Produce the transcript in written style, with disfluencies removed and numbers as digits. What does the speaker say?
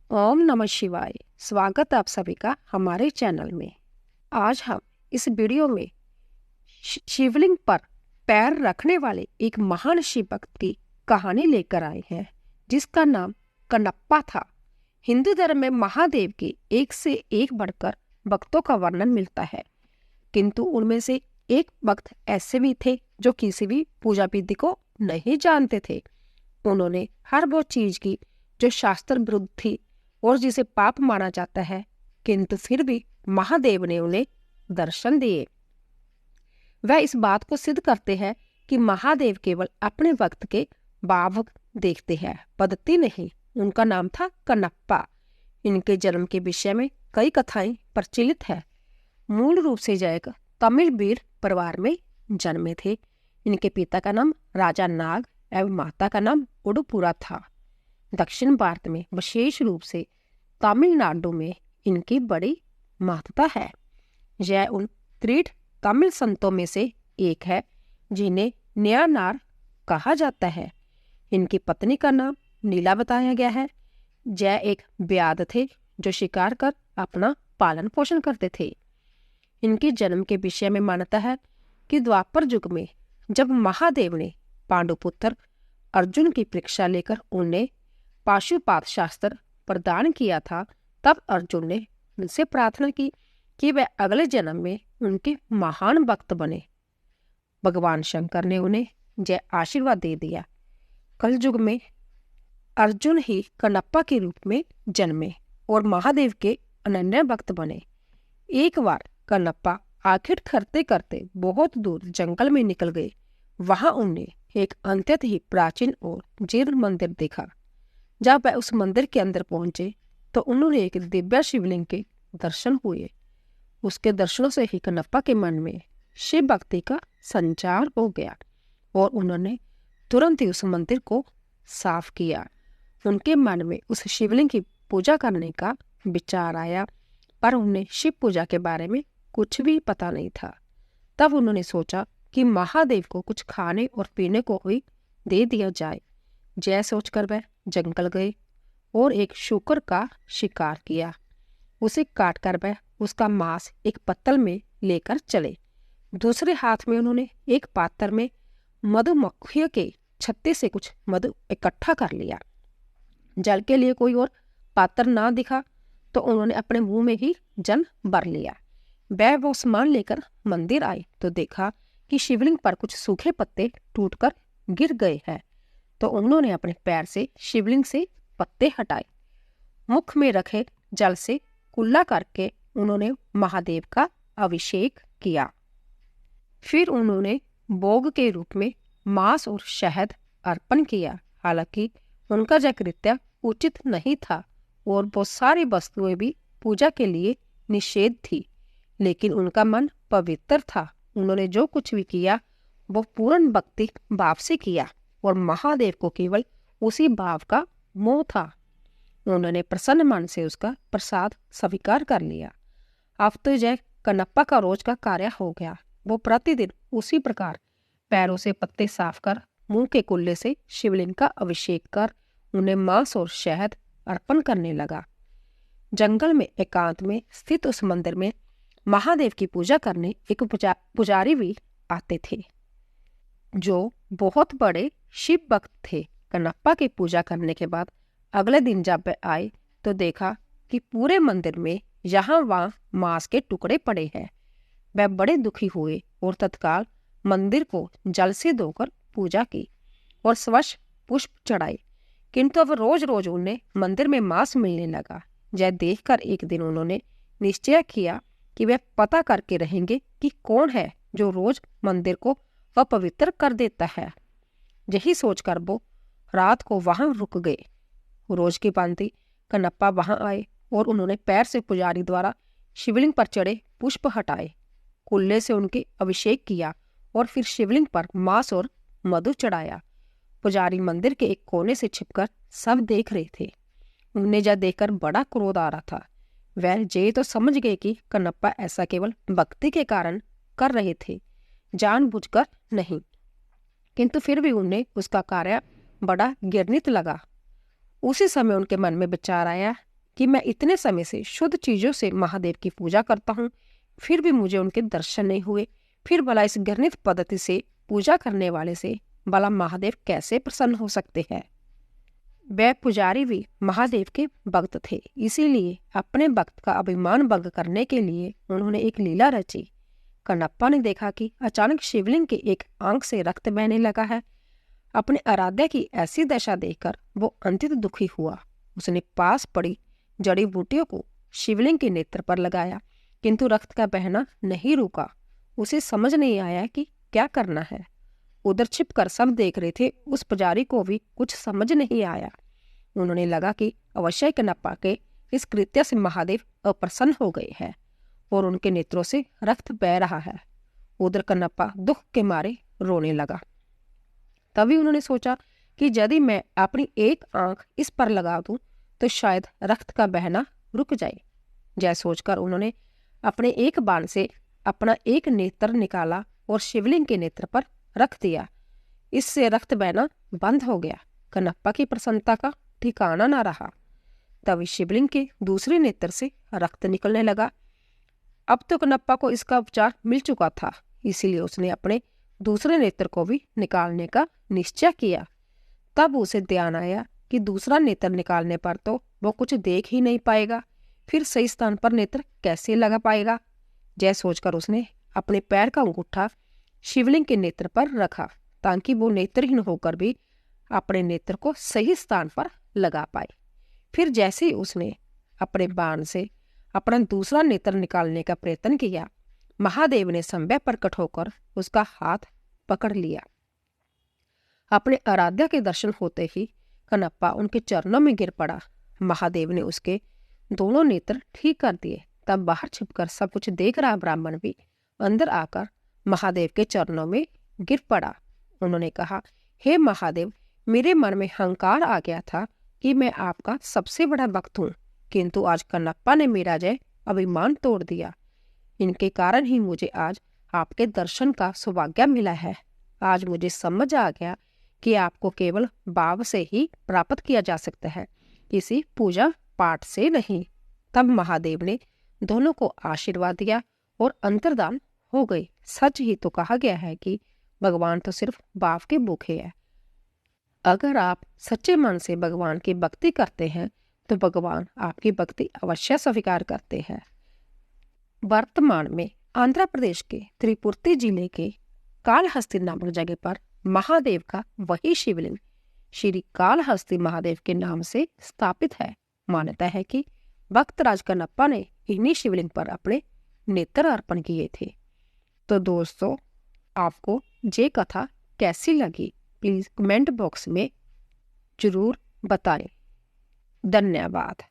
ओम नमः शिवाय। स्वागत है आप सभी का हमारे चैनल में। आज हम इस वीडियो में शिवलिंग पर पैर रखने वाले एक महान शिव भक्त की कहानी लेकर आए हैं, जिसका नाम कनप्पा था। हिंदू धर्म में महादेव के एक से एक बढ़कर भक्तों का वर्णन मिलता है, किंतु उनमें से एक भक्त ऐसे भी थे जो किसी भी पूजा विधि को नहीं जानते थे। उन्होंने हर वो चीज की जो शास्त्र विरुद्ध थी और जिसे पाप माना जाता है, किंतु फिर भी महादेव ने उन्हें दर्शन दिए। वह इस बात को सिद्ध करते हैं कि महादेव केवल अपने भक्त के भाव देखते हैं, पद्धति नहीं। उनका नाम था कनप्पा। इनके जन्म के विषय में कई कथाएं प्रचलित है। मूल रूप से यह एक तमिल वीर परिवार में जन्मे थे। इनके पिता का नाम राजा नाग एवं माता का नाम उडुपुरा था। दक्षिण भारत में, विशेष रूप से तमिलनाडु में इनकी बड़ी महत्ता है। यह उन त्रिठ तमिल संतों में से एक है जिन्हें न्यानार कहा जाता है। इनकी पत्नी का नाम नीला बताया गया है। यह एक व्याध थे जो शिकार कर अपना पालन पोषण करते थे। इनके जन्म के विषय में मान्यता है कि द्वापर युग में जब महादेव ने पांडुपुत्र अर्जुन की परीक्षा लेकर उन्हें पाशुपात शास्त्र प्रदान किया था, तब अर्जुन ने उनसे प्रार्थना की कि वह अगले जन्म में उनके महान भक्त बने। भगवान शंकर ने उन्हें यह आशीर्वाद दे दिया। कल युग में अर्जुन ही कनप्पा के रूप में जन्मे और महादेव के अनन्य भक्त बने। एक बार कनप्पा आखिर करते करते बहुत दूर जंगल में निकल गए। वहां उन्हें एक अत्यंत ही प्राचीन और जीर्ण मंदिर देखा। जब वह उस मंदिर के अंदर पहुंचे तो उन्होंने एक दिव्य शिवलिंग के दर्शन हुए। उसके दर्शनों से ही कनप्पा के मन में शिव भक्ति का संचार हो गया और उन्होंने तुरंत ही उस मंदिर को साफ किया। उनके मन में उस शिवलिंग की पूजा करने का विचार आया, पर उन्हें शिव पूजा के बारे में कुछ भी पता नहीं था। तब उन्होंने सोचा कि महादेव को कुछ खाने और पीने को ही दे दिया जाए। जय सोचकर वह जंगल गए और एक शुकर का शिकार किया। उसे काटकर वह उसका मांस एक पत्तल में लेकर चले। दूसरे हाथ में उन्होंने एक पात्र में मधुमक्खियों के छत्ते से कुछ मधु इकट्ठा कर लिया। जल के लिए कोई और पात्र ना दिखा तो उन्होंने अपने मुंह में ही जल भर लिया। वह वो सामान लेकर मंदिर आए तो देखा कि शिवलिंग पर कुछ सूखे पत्ते टूटकर गिर गए हैं। तो उन्होंने अपने पैर से शिवलिंग से पत्ते हटाए, मुख में रखे जल से कुल्ला करके उन्होंने महादेव का अभिषेक किया। फिर उन्होंने भोग के रूप में मांस और शहद अर्पण किया। हालांकि उनका यह कृत्य उचित नहीं था और बहुत सारी वस्तुएं भी पूजा के लिए निषेध थी, लेकिन उनका मन पवित्र था। उन्होंने जो कुछ भी किया वो पूर्ण भक्ति भाव से किया और महादेव को केवल उसी भाव का मोह था। उन्होंने प्रसन्न मन से उसका प्रसाद स्वीकार कर लिया। अब तो यह कनप्पा का रोज का कार्य हो गया। वो प्रतिदिन उसी प्रकार पैरों से पत्ते साफ कर मुंह के कुल्ले से शिवलिंग का अभिषेक कर उन्हें मांस और शहद अर्पण करने लगा। जंगल में एकांत में स्थित उस मंदिर में महादेव की पूजा करने एक पुजारी भी आते थे जो बहुत बड़े शिव भक्त थे। कनप्पा की पूजा करने के बाद अगले दिन जब वे आए तो देखा कि पूरे मंदिर में यहाँ वहाँ मांस के टुकड़े पड़े हैं। वह बड़े दुखी हुए और तत्काल मंदिर को जल से धोकर पूजा की और स्वच्छ पुष्प चढ़ाए। किंतु अब रोज रोज उन्हें मंदिर में मांस मिलने लगा। यह देखकर एक दिन उन्होंने निश्चय किया कि वे पता करके रहेंगे कि कौन है जो रोज मंदिर को अपवित्र कर देता है। यही सोचकर वो रात को वहां रुक गए। रोज की भांति कनप्पा वहां आए और उन्होंने पैर से पुजारी द्वारा शिवलिंग पर चढ़े पुष्प हटाए, कुल्ले से उनके अभिषेक किया और फिर शिवलिंग पर मांस और मधु चढ़ाया। पुजारी मंदिर के एक कोने से छिपकर सब देख रहे थे। उन्हें यह देखकर बड़ा क्रोध आ रहा था। वह ये तो समझ गए कि कनप्पा ऐसा केवल भक्ति के कारण कर रहे थे, जानबूझकर नहीं। किंतु फिर भी उन्हें उसका कार्य बड़ा घृणित लगा। उसी समय उनके मन में विचार आया कि मैं इतने समय से शुद्ध चीजों से महादेव की पूजा करता हूँ, फिर भी मुझे उनके दर्शन नहीं हुए। फिर भला इस घृणित पद्धति से पूजा करने वाले से भला महादेव कैसे प्रसन्न हो सकते हैं। वह पुजारी भी महादेव के भक्त थे, इसीलिए अपने भक्त का अभिमान भंग करने के लिए उन्होंने एक लीला रची। कन्नप्पा ने देखा कि अचानक शिवलिंग के एक आंख से रक्त बहने लगा है। अपने आराध्या की ऐसी दशा देखकर वो अत्यंत दुखी हुआ। उसने पास पड़ी जड़ी बूटियों को शिवलिंग के नेत्र पर लगाया, किंतु रक्त का बहना नहीं रुका। उसे समझ नहीं आया कि क्या करना है। उधर छिपकर सब देख रहे थे, उस पुजारी को भी कुछ समझ नहीं आया। उन्होंने लगा कि अवश्य कन्नप्पा के इस कृत्य से महादेव अप्रसन्न हो गए हैं और उनके नेत्रों से रक्त बह रहा है। उधर कन्नप्पा दुख के मारे रोने लगा। तभी उन्होंने सोचा कि यदि मैं अपनी एक आंख इस पर लगा दूं तो शायद रक्त का बहना रुक जाए। जय सोचकर उन्होंने अपने एक बाण से अपना एक नेत्र निकाला और शिवलिंग के नेत्र पर रख दिया। इससे रक्त बहना बंद हो गया। कन्नप्पा की प्रसन्नता का ठिकाना न रहा। तभी शिवलिंग के दूसरे नेत्र से रक्त निकलने लगा। अब तो कन्नप्पा को इसका उपचार मिल चुका था, इसीलिए उसने अपने दूसरे नेत्र को भी निकालने का निश्चय किया। तब उसे ध्यान आया कि दूसरा नेत्र निकालने पर तो वो कुछ देख ही नहीं पाएगा, फिर सही स्थान पर नेत्र कैसे लगा पाएगा। जय सोचकर उसने अपने पैर का अंगूठा शिवलिंग के नेत्र पर रखा, ताकि वो नेत्रहीन होकर भी अपने नेत्र को सही स्थान पर लगा पाए। फिर जैसे ही उसने अपने बाण से अपना दूसरा नेत्र निकालने का प्रयत्न किया, महादेव ने संभय प्रकट होकर उसका हाथ पकड़ लिया। अपने आराध्या के दर्शन होते ही कन्नप्पा उनके चरणों में गिर पड़ा। महादेव ने उसके दोनों नेत्र ठीक कर दिए। तब बाहर छिपकर सब कुछ देख रहा ब्राह्मण भी अंदर आकर महादेव के चरणों में गिर पड़ा। उन्होंने कहा, हे महादेव, मेरे मन में हंकार आ गया था कि मैं आपका सबसे बड़ा भक्त हूँ, किंतु आज कन्नप्पा ने मेरा जय अभिमान तोड़ दिया। इनके कारण ही मुझे आज आपके दर्शन का सौभाग्य मिला है। आज मुझे समझ आ गया कि आपको केवल भाव से ही प्राप्त किया जा सकता है, किसी पूजा पाठ से नहीं। तब महादेव ने दोनों को आशीर्वाद दिया और अंतर्धान हो गए। सच ही तो कहा गया है कि भगवान तो सिर्फ भाव के भूखे हैं। अगर आप सच्चे मन से भगवान की भक्ति करते हैं तो भगवान आपकी भक्ति अवश्य स्वीकार करते हैं। वर्तमान में आंध्र प्रदेश के त्रिपुर्ती जिले के कालहस्ती नामक जगह पर महादेव का वही शिवलिंग श्री कालहस्ती महादेव के नाम से स्थापित है। मान्यता है कि भक्त राज कन्नप्पा ने इन्हीं शिवलिंग पर अपने नेत्र अर्पण किए थे। तो दोस्तों, आपको ये कथा कैसी लगी प्लीज कमेंट बॉक्स में जरूर बताएं। धन्यवाद।